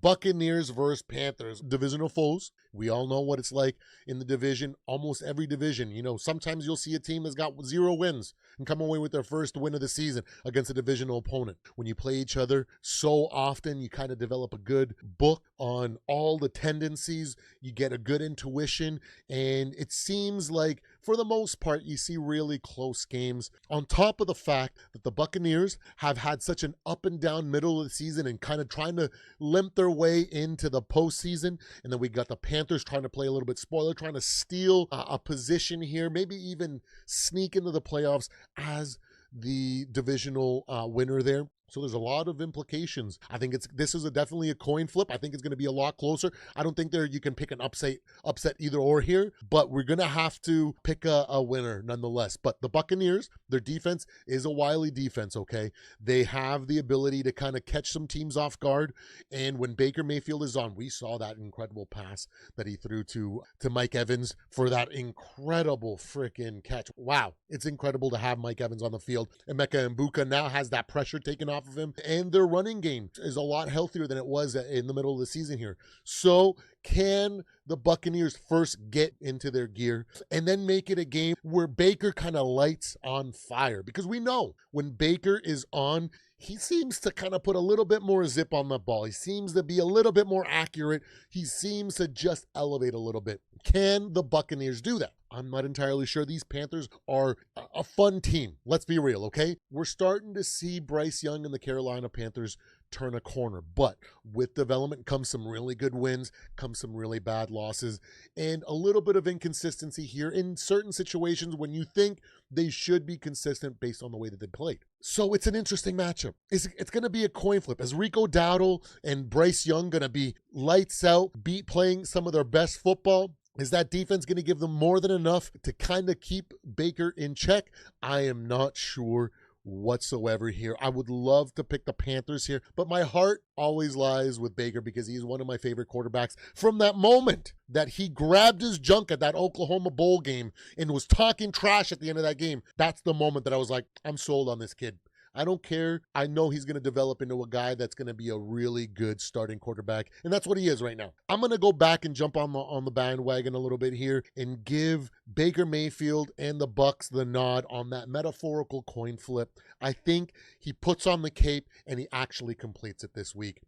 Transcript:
Buccaneers versus Panthers, divisional foes. We all know what it's like in the division, almost every division. You know, sometimes you'll see a team that's got 0 wins and come away with their first win of the season against a divisional opponent. When you play each other so often, you kind of develop a good book on all the tendencies. You get a good intuition, and it seems like for the most part, you see really close games. On top of the fact that the Buccaneers have had such an up and down middle of the season and kind of trying to limp their way into the postseason. And then we got the Panthers trying to play a little bit spoiler, trying to steal a position here, maybe even sneak into the playoffs as the divisional winner there. So there's a lot of implications. I think this is definitely a coin flip. I think it's going to be a lot closer. I don't think you can pick an upset either or here, but we're going to have to pick a winner nonetheless. But the Buccaneers, their defense is a wily defense, okay? They have the ability to kind of catch some teams off guard, and when Baker Mayfield is on, we saw that incredible pass that he threw to Mike Evans for that incredible freaking catch. Wow, it's incredible to have Mike Evans on the field. Emeka Mbuka now has that pressure taken off of him, and their running game is a lot healthier than it was in the middle of the season here. So can the Buccaneers first get into their gear and then make it a game where Baker kind of lights on fire? Because we know when Baker is on, he seems to kind of put a little bit more zip on the ball. He seems to be a little bit more accurate. He seems to just elevate a little bit. Can the Buccaneers do that? I'm not entirely sure. These Panthers are a fun team. Let's be real, okay? We're starting to see Bryce Young and the Carolina Panthers turn a corner, but with development comes some really good wins, comes some really bad losses, and a little bit of inconsistency here in certain situations when you think they should be consistent based on the way that they played. So it's an interesting matchup. It's going to be a coin flip. Is Rico Dowdle and Bryce Young going to be lights out, playing some of their best football? Is that defense going to give them more than enough to kind of keep Baker in check? I am not sure whatsoever here. I would love to pick the Panthers here, but my heart always lies with Baker because he's one of my favorite quarterbacks. From that moment that he grabbed his junk at that Oklahoma Bowl game and was talking trash at the end of that game, that's the moment that I was like, I'm sold on this kid. I don't care. I know he's going to develop into a guy that's going to be a really good starting quarterback, and that's what he is right now. I'm going to go back and jump on the bandwagon a little bit here and give Baker Mayfield and the Bucs the nod on that metaphorical coin flip. I think he puts on the cape and he actually completes it this week.